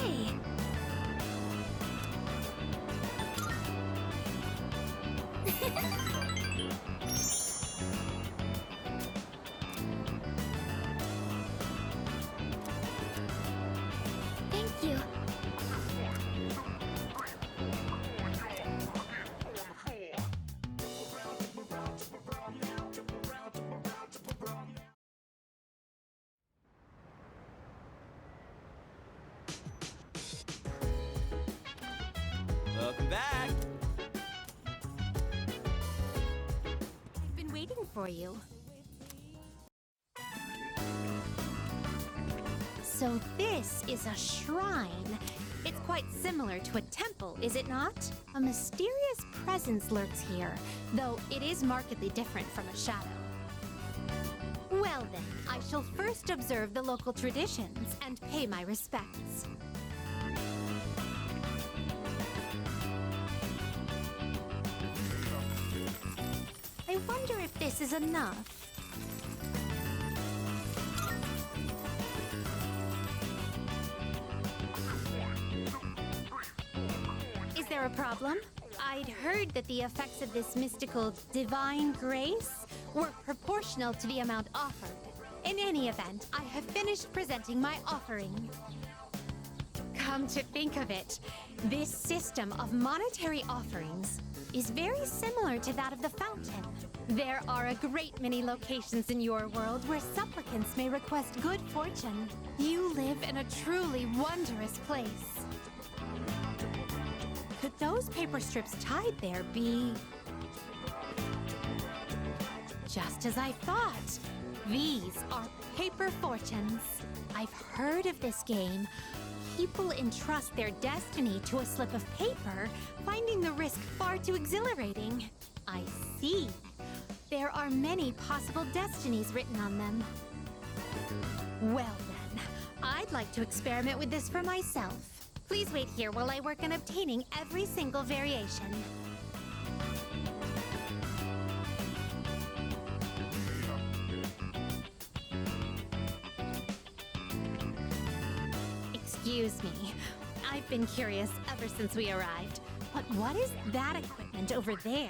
way! Thank you. Welcome back. I've been waiting for you. So this is a shrine. It's quite similar to a temple, is it not? A mysterious presence lurks here, though it is markedly different from a shadow. Well then, I shall first observe the local traditions and pay my respects. I wonder if this is enough. Is there a problem? I'd heard that the effects of this mystical divine grace were proportional to the amount offered. In any event, I have finished presenting my offering. Come to think of it, this system of monetary offerings is very similar to that of the fountain. There are a great many locations in your world where supplicants may request good fortune. You live in a truly wondrous place. Could those paper strips tied there be... Just as I thought. These are paper fortunes. I've heard of this game. People entrust their destiny to a slip of paper, finding the risk far too exhilarating. I see. There are many possible destinies written on them. Well then, I'd like to experiment with this for myself. Please wait here while I work on obtaining every single variation. Excuse me. I've been curious ever since we arrived. But what is that equipment over there?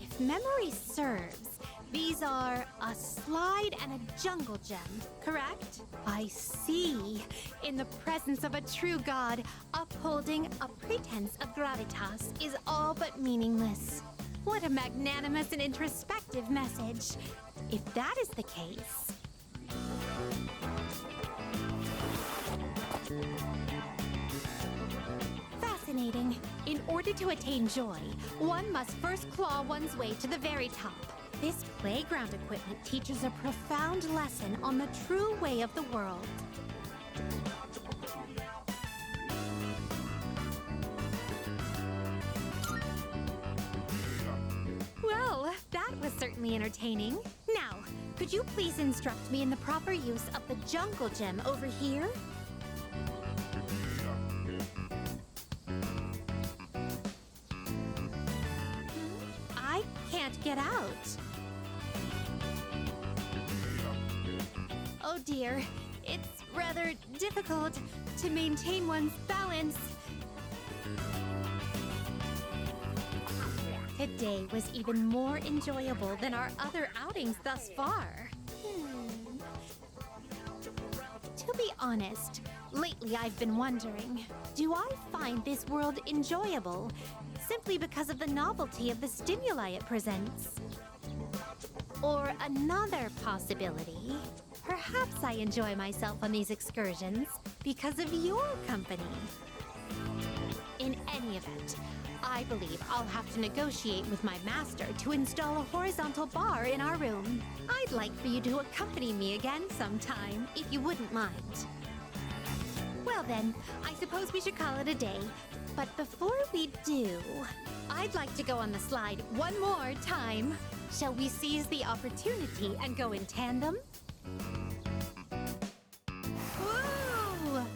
If memory serves, these are a slide and a jungle gem, correct? I see. In the presence of a true god, upholding a pretense of gravitas is all but meaningless. What a magnanimous and introspective message. If that is the case... Fascinating. In order to attain joy, one must first claw one's way to the very top. This playground equipment teaches a profound lesson on the true way of the world. Well, that was certainly entertaining. Now, could you please instruct me in the proper use of the jungle gem over here? I can't get out. Oh dear, it's rather difficult to maintain one's balance. Today was even more enjoyable than our other outings thus far. To be honest, lately I've been wondering, do I find this world enjoyable simply because of the novelty of the stimuli it presents? Or another possibility, perhaps I enjoy myself on these excursions because of your company. In any event, I believe I'll have to negotiate with my master to install a horizontal bar in our room. I'd like for you to accompany me again sometime, if you wouldn't mind. Well then, I suppose we should call it a day. But before we do, I'd like to go on the slide one more time. Shall we seize the opportunity and go in tandem? Woo!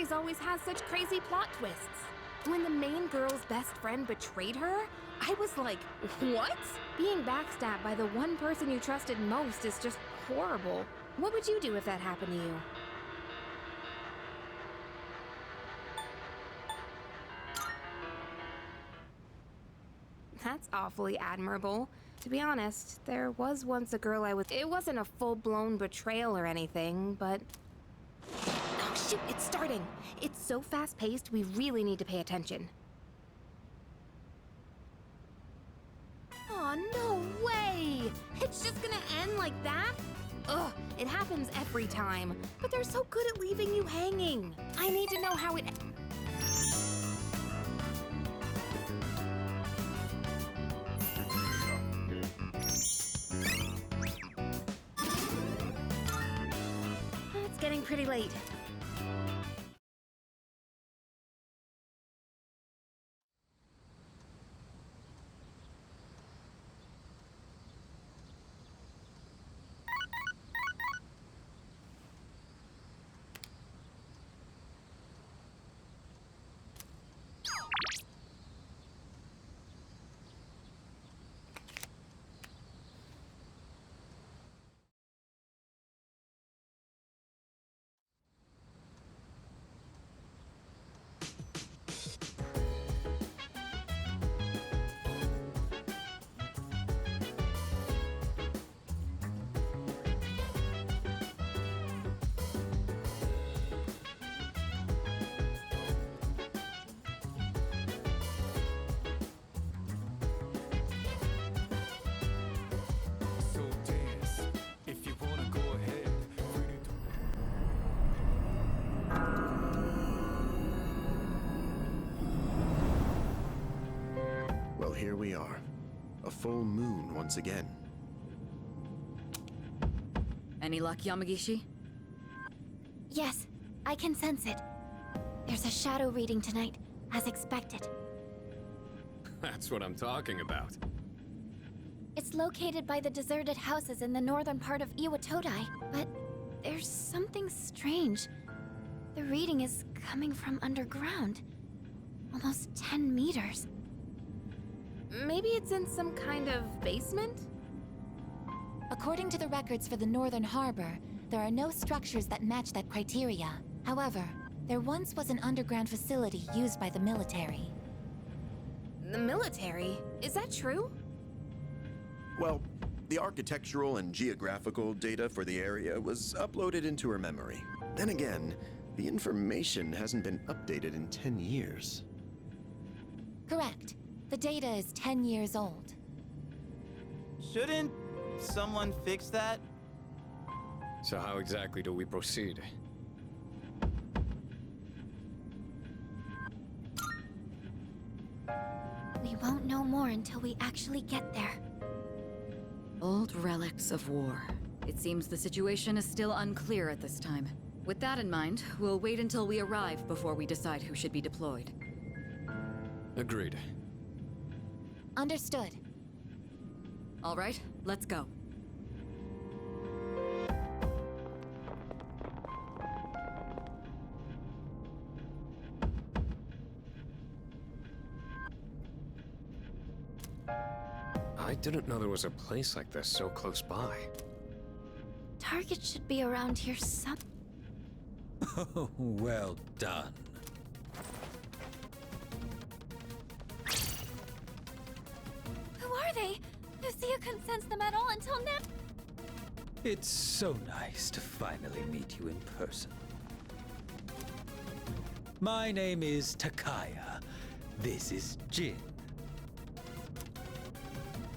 series always has such crazy plot twists. When the main girl's best friend betrayed her, I was like, what? Being backstabbed by the one person you trusted most is just horrible. What would you do if that happened to you? That's awfully admirable. To be honest, there was once a girl It wasn't a full-blown betrayal or anything, but... Oh shoot, it's starting! It's so fast-paced, we really need to pay attention. Aw, no way! It's just gonna end like that? Ugh, it happens every time. But they're so good at leaving you hanging. I need to know how it... It's getting pretty late. So dance, if you wanna go ahead. Well, here we are. A full moon once again. Any luck, Yamagishi? Yes, I can sense it. There's a shadow reading tonight, as expected. That's what I'm talking about. It's located by the deserted houses in the northern part of Iwatodai, but there's something strange. The reading is coming from underground. Almost 10 meters. Maybe it's in some kind of basement? According to the records for the Northern Harbor, there are no structures that match that criteria. However, there once was an underground facility used by the military. The military? Is that true? Well, the architectural and geographical data for the area was uploaded into her memory. Then again, the information hasn't been updated in 10 years. Correct. The data is 10 years old. Shouldn't someone fix that? So how exactly do we proceed? We won't know more until we actually get there. Old relics of war. It seems the situation is still unclear at this time. With that in mind, we'll wait until we arrive before we decide who should be deployed. Agreed. Understood. All right, let's go. I didn't know there was a place like this so close by. Target should be around here some... Oh, well done. Who are they? Lucia couldn't sense them at all until now. It's so nice to finally meet you in person. My name is Takaya. This is Jin.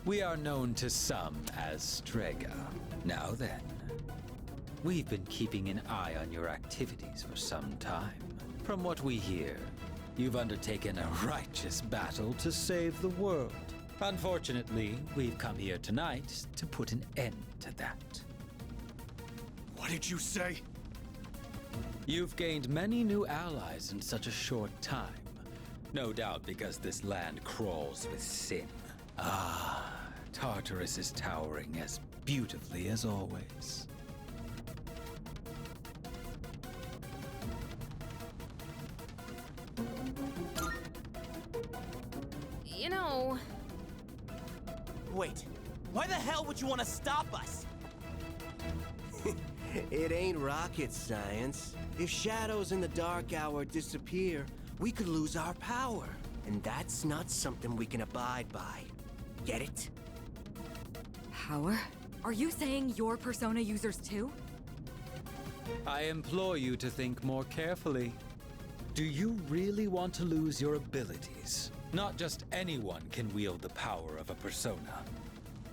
We are known to some as Strega. Now then, we've been keeping an eye on your activities for some time. From what we hear, you've undertaken a righteous battle to save the world. Unfortunately, we've come here tonight to put an end to that. What did you say? You've gained many new allies in such a short time. No doubt because this land crawls with sin. Ah, Tartarus is towering as beautifully as always. you know... Wait, why the hell would you want to stop us? It ain't rocket science. If shadows in the dark hour disappear, we could lose our power. And that's not something we can abide by. Get it? Power? Are you saying you're Persona users too? I implore you to think more carefully. Do you really want to lose your abilities? Not just anyone can wield the power of a persona.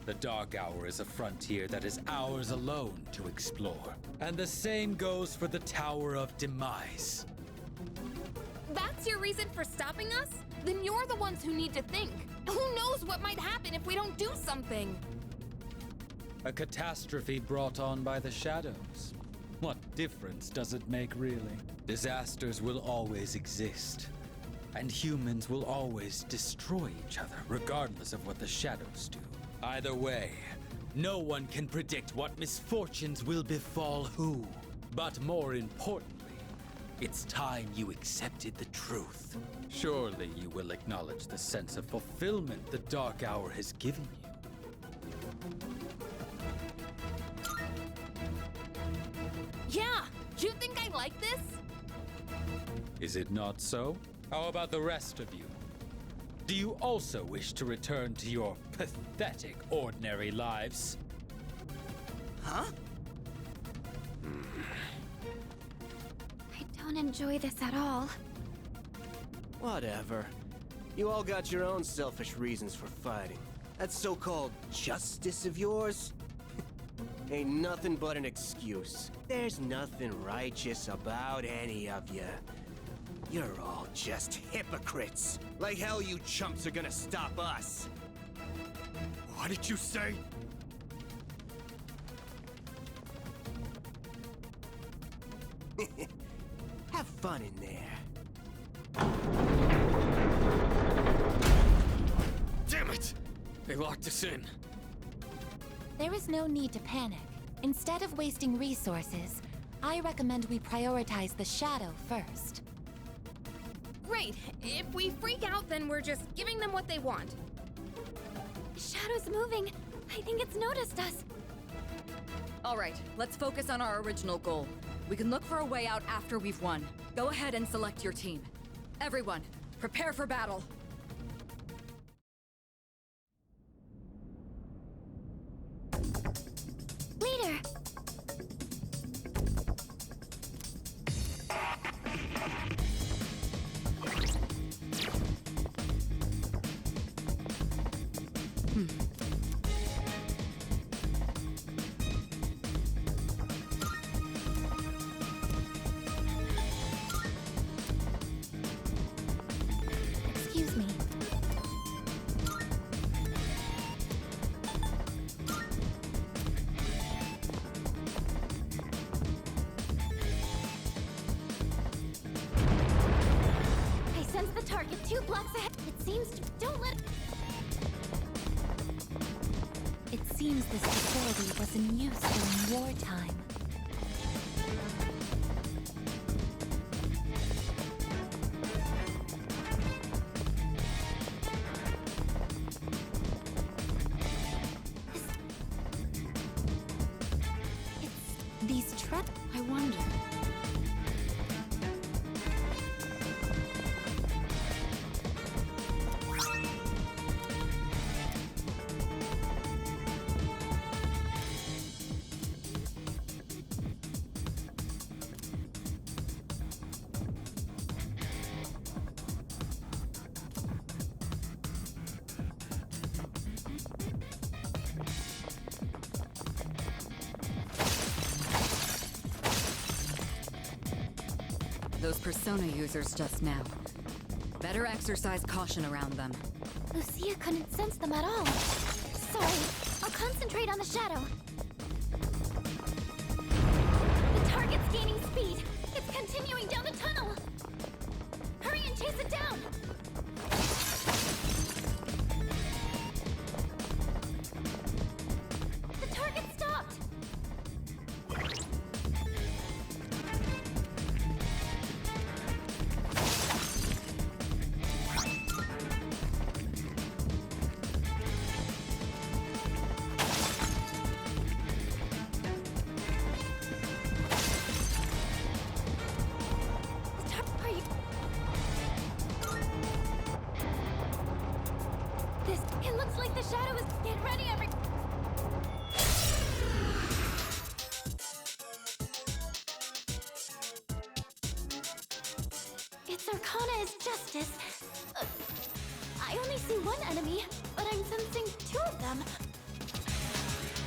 The Dark Hour is a frontier that is ours alone to explore. And the same goes for the Tower of Demise. That's your reason for stopping us? Then you're the ones who need to think. Who knows what might happen if we don't do something? A catastrophe brought on by the shadows. What difference does it make, really? Disasters will always exist. And humans will always destroy each other, regardless of what the shadows do. Either way, no one can predict what misfortunes will befall who. But more importantly, it's time you accepted the truth. Surely you will acknowledge the sense of fulfillment the Dark Hour has given you. Yeah, you think I like this? Is it not so? How about the rest of you? Do you also wish to return to your pathetic, ordinary lives? Huh? I don't enjoy this at all. Whatever. You all got your own selfish reasons for fighting. That so-called justice of yours ain't nothing but an excuse. There's nothing righteous about any of you. You're all just hypocrites. Like hell you chumps are gonna stop us. What did you say? Have fun in there. Damn it! They locked us in. There is no need to panic. Instead of wasting resources, I recommend we prioritize the shadow first. Great. If we freak out, then we're just giving them what they want. The shadow's moving. I think it's noticed us. All right, let's focus on our original goal. We can look for a way out after we've won. Go ahead and select your team. Everyone, prepare for battle. Leader! Excuse me. I sense the target 2 blocks ahead. It seems to... Don't let... It seems this facility was in use during wartime. It's these I wonder. Those Persona users just now. Better exercise caution around them. Lucia couldn't sense them at all. Sorry. I'll concentrate on the shadow. The target's gaining speed. It's continuing down the tunnel. Hurry and chase it down. The target stopped. Arcana is justice. I only see one enemy, but I'm sensing two of them.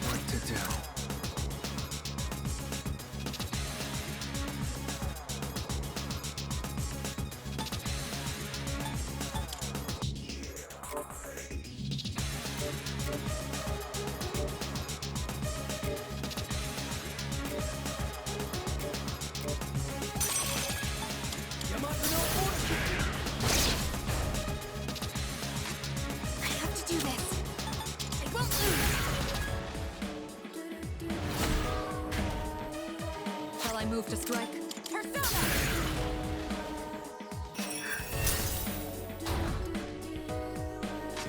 What to do? I have to do this. I won't lose. Shall I move to strike? Persona!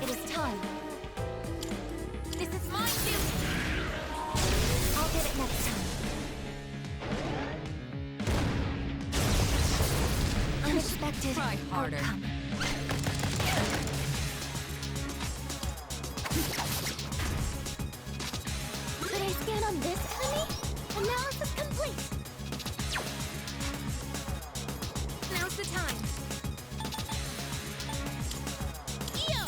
It is time. This is my duty. I'll get it next time. Unexpected Try harder. outcome. Could I scan on this enemy? Analysis complete. Now's the time. Eo!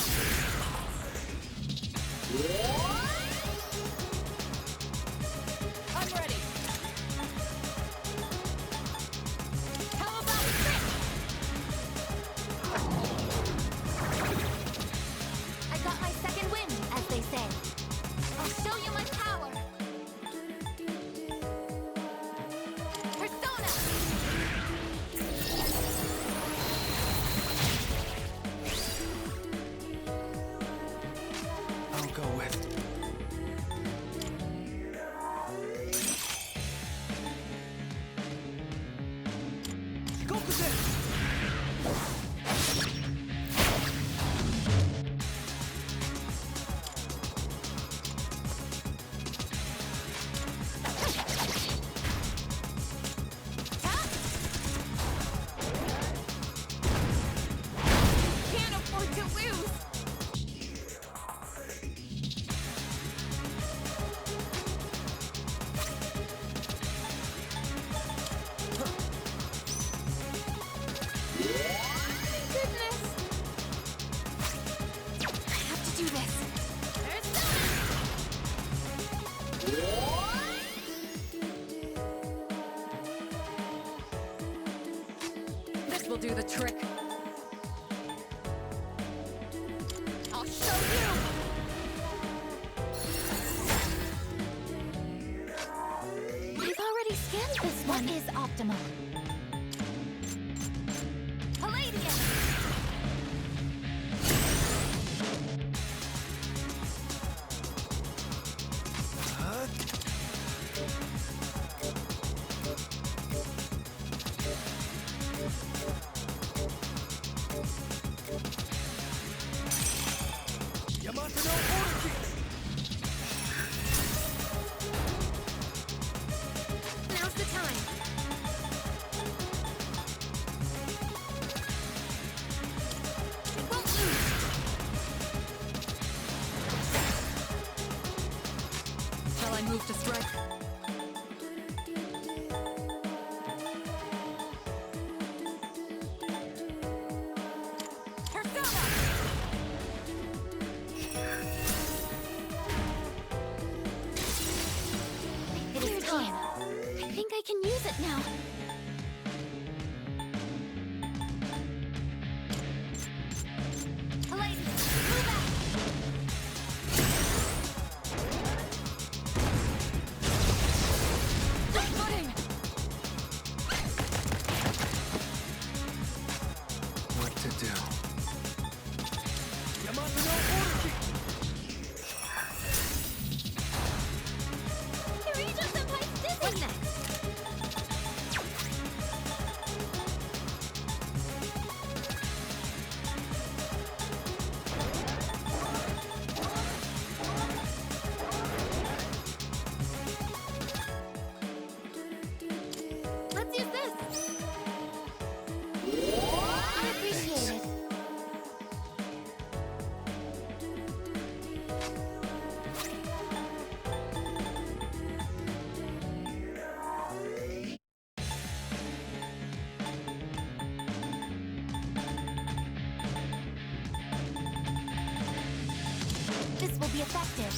I'm ready. How about this? I got my second win, as they say. I'll show you my power. Persona! I'll go with. Go for this! Can't afford to lose. Goodness. I have to do this. This will do the trick. I'll show you. I've already scanned this one. What is optimal? Palladium. Yamato no Orchid! Now's the time. be effective.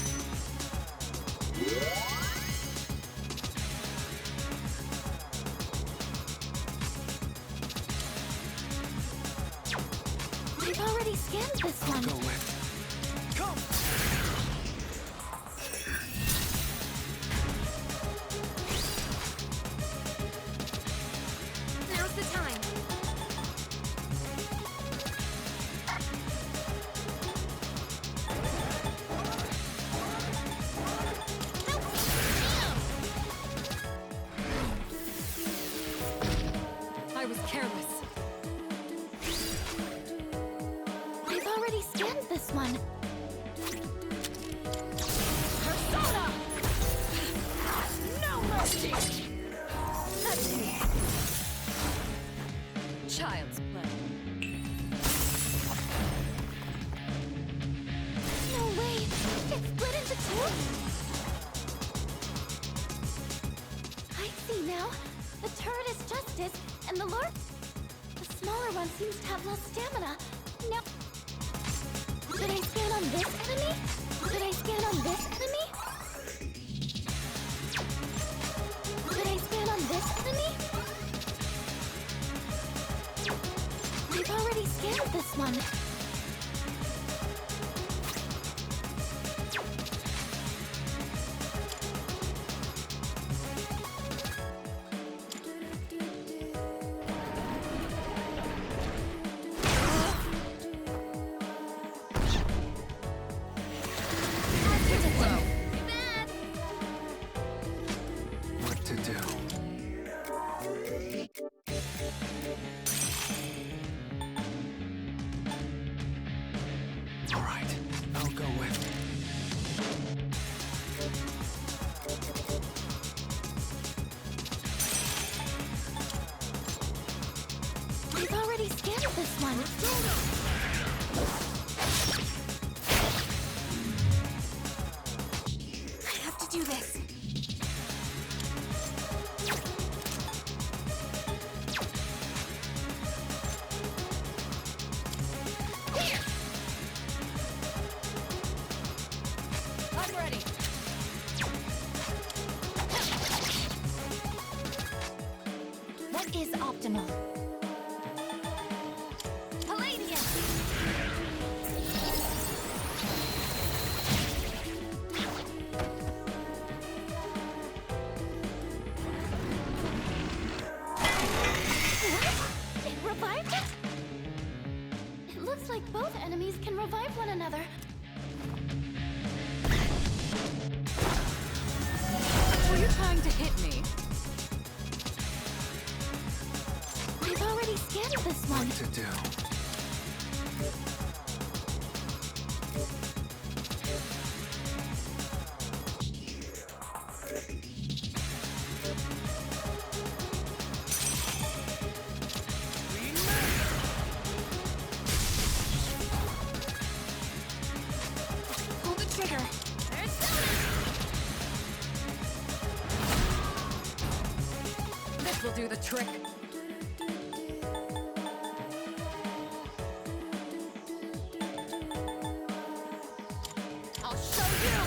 I've already scanned this one. Go with. Come! Now's the time. I was careless. I've already scanned this one. Persona! No mercy! Child's play. No way! It's split into two? I see now. The turret is Justice, and the Lord... The smaller one seems to have less stamina. Now... Should I scan on this enemy? Should I scan on this enemy? Should I scan on this enemy? I've already scanned this one. What to do? All right, I'll go with. I've already scanned this one. I have to do this. I'm ready. What is optimal? Palladium! It revived it? It looks like both enemies can revive one another. Were you trying to hit me? I've already scanned this one. What to do? Pull the trigger. This will do the trick. I'll show you!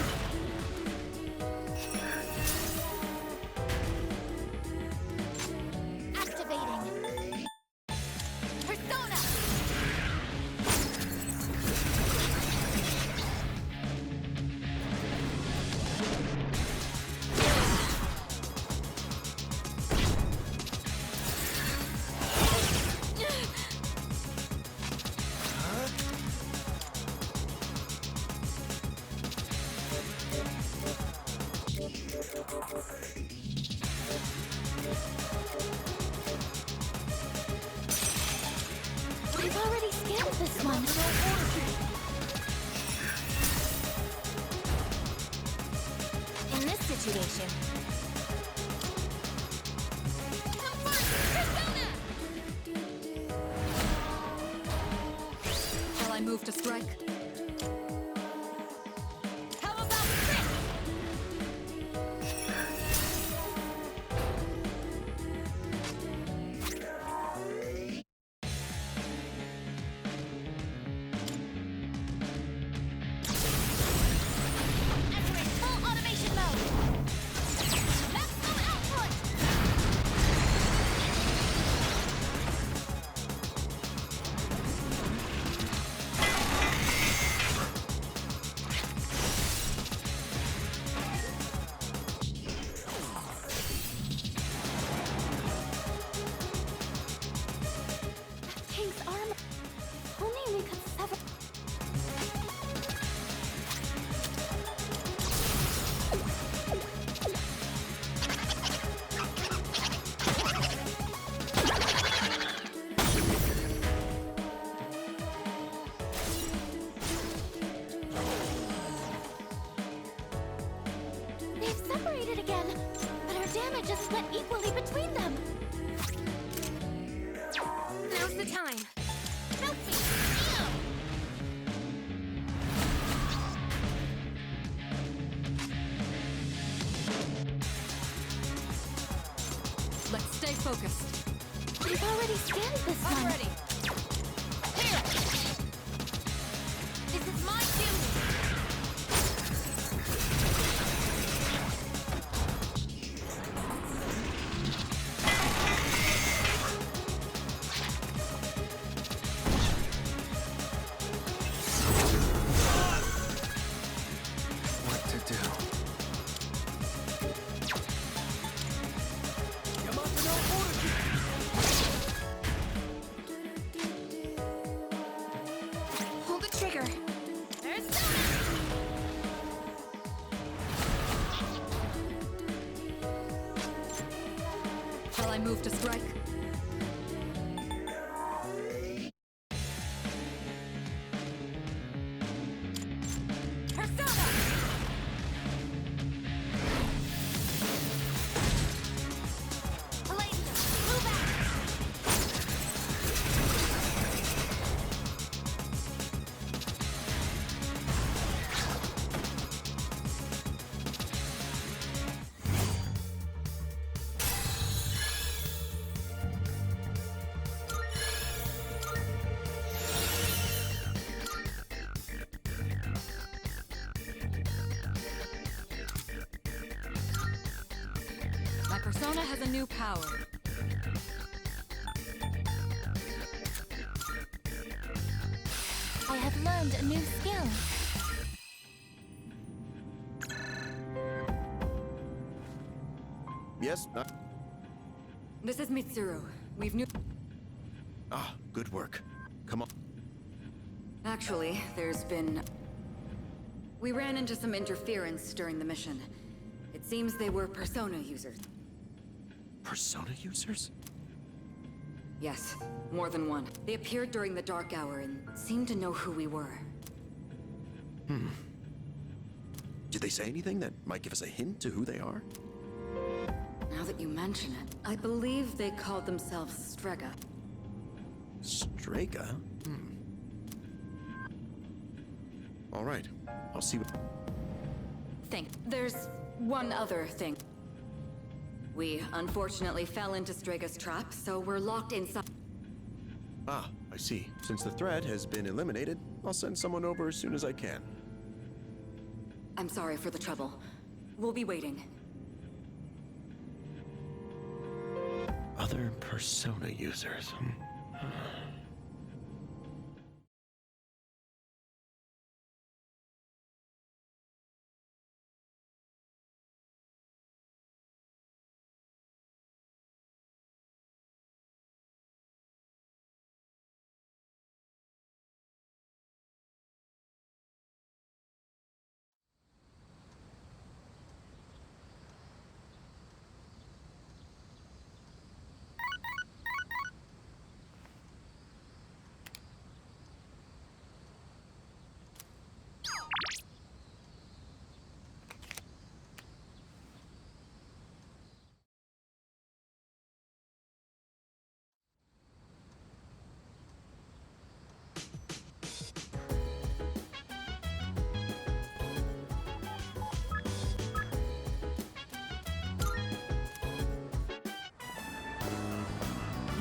Activating. Persona! I've already scanned this one. In this situation... Shall I move to strike? How about this? the time. Help me! Let's stay focused. I've already scanned this one. I'm ready. Here! This is my duty! What to do? Pull the trigger. Shall I move to strike? Persona! Palladium, move out! My persona has a new power. I have learned a new skill. Yes? This is Mitsuru. We've new. Ah, good work. Come on. Actually, there's been. We ran into some interference during the mission. It seems they were persona users. Persona users? Yes, more than one. They appeared during the dark hour and seemed to know who we were. Did they say anything that might give us a hint to who they are? Now that you mention it, I believe they called themselves Strega. Strega? All right. I'll see what... There's one other thing. We unfortunately fell into Strega's trap, so we're locked inside. Ah, I see. Since the threat has been eliminated, I'll send someone over as soon as I can. I'm sorry for the trouble. We'll be waiting. Other persona users.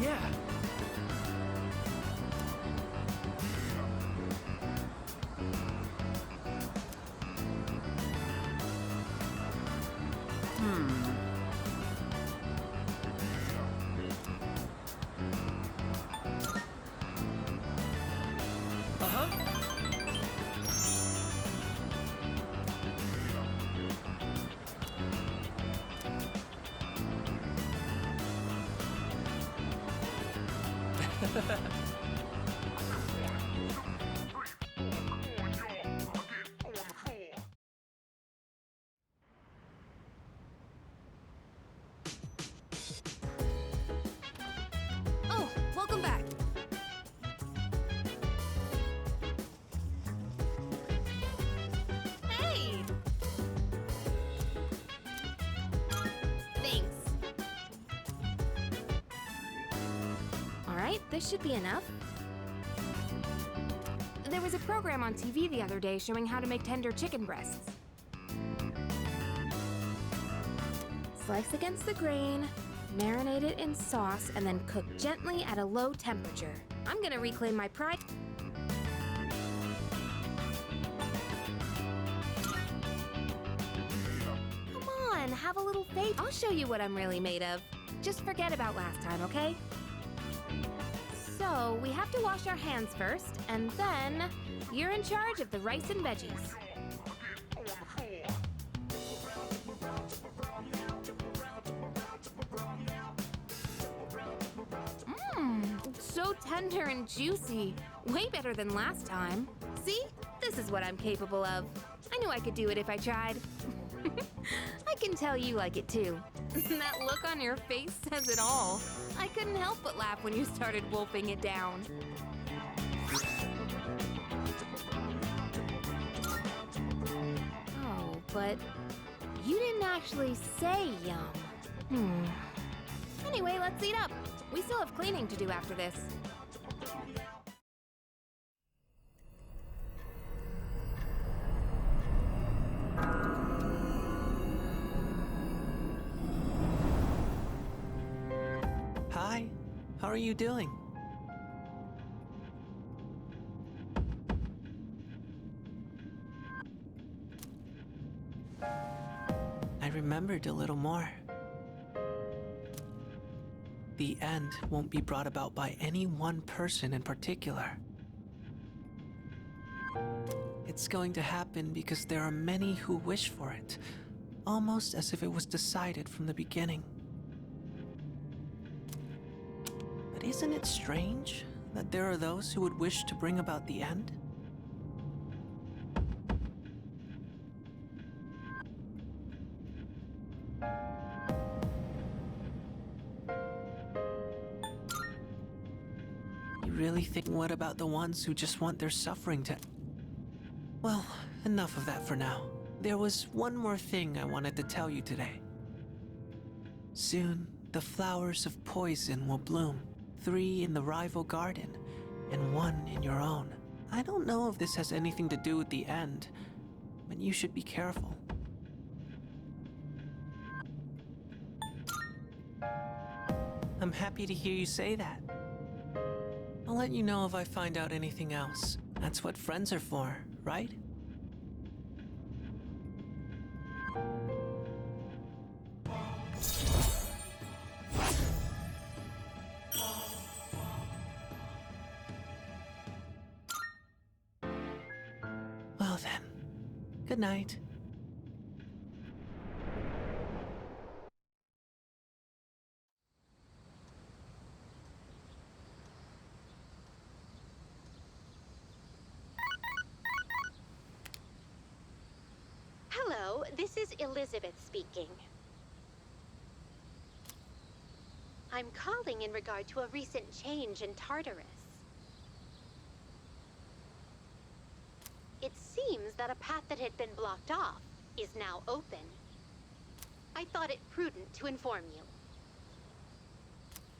Yeah. Oh, welcome back. Hey! Thanks. All right. right? This should be enough. There was a program on TV the other day showing how to make tender chicken breasts. Slice against the grain, marinate it in sauce, and then cook gently at a low temperature. I'm gonna reclaim my pride. Come on, have a little faith. I'll show you what I'm really made of. Just forget about last time, okay? So, we have to wash our hands first, and then you're in charge of the rice and veggies. So tender and juicy. Way better than last time. See? This is what I'm capable of. I knew I could do it if I tried. I can tell you like it too. That look on your face says it all. I couldn't help but laugh when you started wolfing it down. Oh, but you didn't actually say yum. Anyway, let's eat up. We still have cleaning to do after this. Hi, how are you doing? I remembered a little more. The end won't be brought about by any one person in particular. It's going to happen because there are many who wish for it, almost as if it was decided from the beginning. But isn't it strange that there are those who would wish to bring about the end? You really think, what about the ones who just want their suffering to... Well, enough of that for now. There was one more thing I wanted to tell you today. Soon, the flowers of poison will bloom. 3 in the rival garden, and 1 in your own. I don't know if this has anything to do with the end, but you should be careful. I'm happy to hear you say that. I'll let you know if I find out anything else. That's what friends are for, right? Well then, good night. Hello, this is Elizabeth speaking. I'm calling in regard to a recent change in Tartarus. It seems that a path that had been blocked off is now open. I thought it prudent to inform you.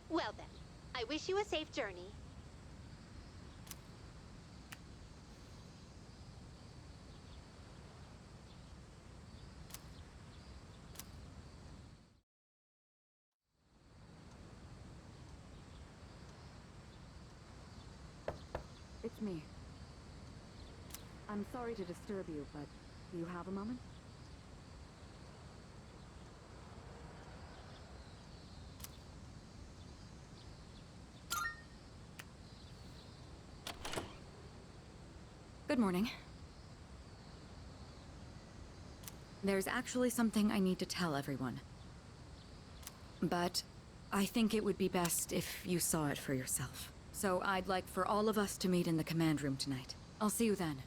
Well then, I wish you a safe journey. It's me. I'm sorry to disturb you, but do you have a moment? Good morning. There's actually something I need to tell everyone. But I think it would be best if you saw it for yourself. So I'd like for all of us to meet in the command room tonight. I'll see you then.